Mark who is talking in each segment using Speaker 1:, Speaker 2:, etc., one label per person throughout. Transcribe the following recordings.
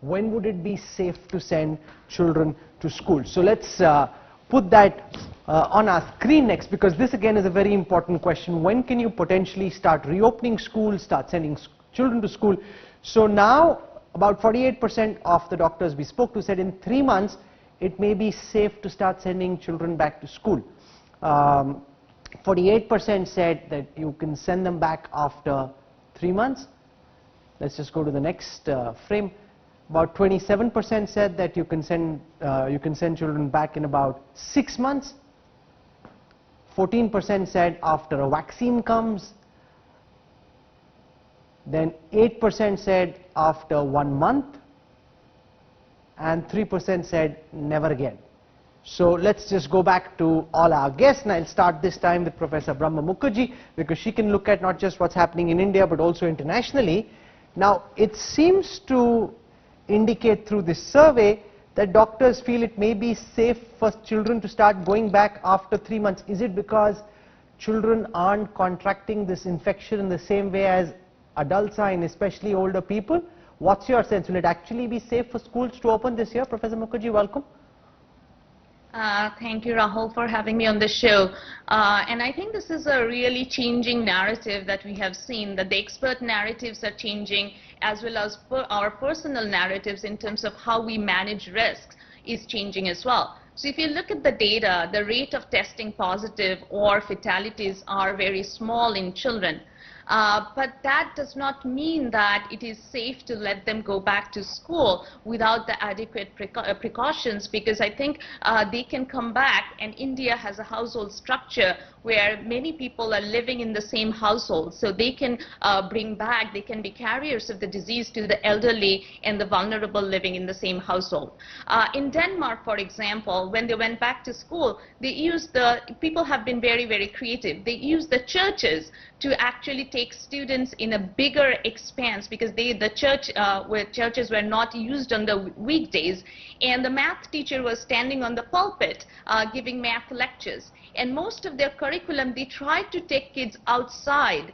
Speaker 1: when would it be safe to send children to school? So let's put that on our screen next, because this again is a very important question. When can you potentially start reopening schools, start sending children to school? So now about 48% of the doctors we spoke to said in 3 months it may be safe to start sending children back to school. 48% said that you can send them back after 3 months. Let's just go to the next frame. About 27% said that you can send children back in about 6 months. 14% said after a vaccine comes. Then 8% said after 1 month. And 3% said never again. So let's just go back to all our guests, and I'll start this time with Professor Brahma Mukherjee, because she can look at not just what's happening in India but also internationally. Now, it seems to indicate through this survey that doctors feel it may be safe for children to start going back after 3 months. Is it because children aren't contracting this infection in the same way as adults are, and especially older people? What's your sense? Will it actually be safe for schools to open this year? Professor Mukherjee, welcome.
Speaker 2: Thank you, Rahul, for having me on the show. And I think this is a really changing narrative that we have seen, that the expert narratives are changing, as well as our personal narratives in terms of how we manage risks is changing as well. So if you look at the data, the rate of testing positive or fatalities are very small in children. But that does not mean that it is safe to let them go back to school without the adequate precautions, because I think they can come back, and India has a household structure where many people are living in the same household, so they can they can be carriers of the disease to the elderly and the vulnerable living in the same household. In Denmark, for example, when they went back to school, people have been very, very creative. They used the churches to actually take students in a bigger expanse, because the churches were not used on the weekdays, and the math teacher was standing on the pulpit giving math lectures. And most of their curriculum, they tried to take kids outside.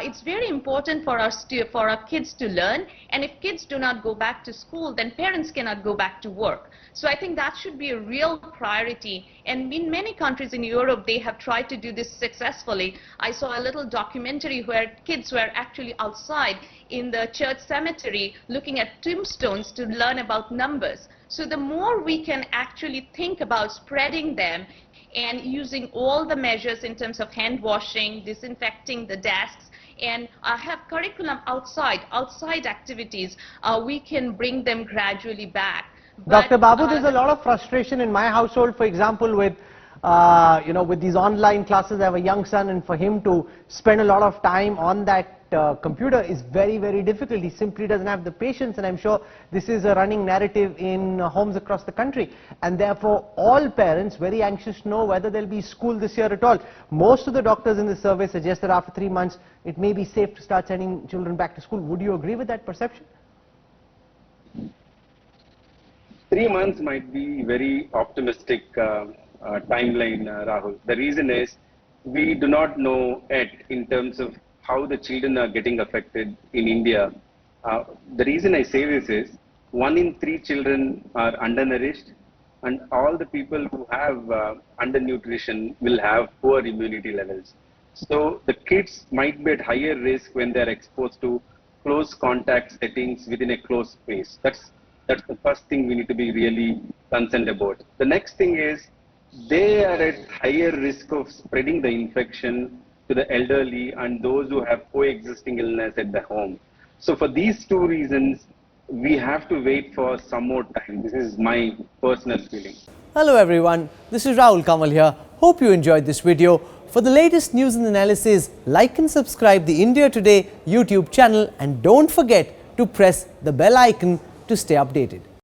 Speaker 2: It's very important for our kids to learn, and if kids do not go back to school, then parents cannot go back to work. So I think that should be a real priority, and in many countries in Europe they have tried to do this successfully. I saw a little documentary where kids were actually outside in the church cemetery looking at tombstones to learn about numbers. So the more we can actually think about spreading them and using all the measures in terms of hand washing, disinfecting the desks, and have curriculum outside activities, we can bring them gradually back. But,
Speaker 1: Dr. Babu, there's a lot of frustration in my household, for example, with with these online classes. I have a young son, and for him to spend a lot of time on that computer is very, very difficult. He simply doesn't have the patience, and I'm sure this is a running narrative in homes across the country. And therefore, all parents very anxious to know whether there'll be school this year at all. Most of the doctors in this survey suggest that after 3 months, it may be safe to start sending children back to school. Would you agree with that perception?
Speaker 3: 3 months might be very optimistic timeline, Rahul. The reason is we do not know yet in terms of how the children are getting affected in India. The reason I say this is 1 in 3 children are undernourished, and all the people who have undernutrition will have poor immunity levels. So the kids might be at higher risk when they are exposed to close contact settings within a closed space. That's the first thing we need to be really concerned about. The next thing is they are at higher risk of spreading the infection to the elderly and those who have coexisting illness at the home. So for these 2 reasons, we have to wait for some more time. This is my personal feeling.
Speaker 4: Hello everyone, this is Rahul Kanwal here. Hope you enjoyed this video. For the latest news and analysis, like and subscribe the India Today YouTube channel, and don't forget to press the bell icon to stay updated.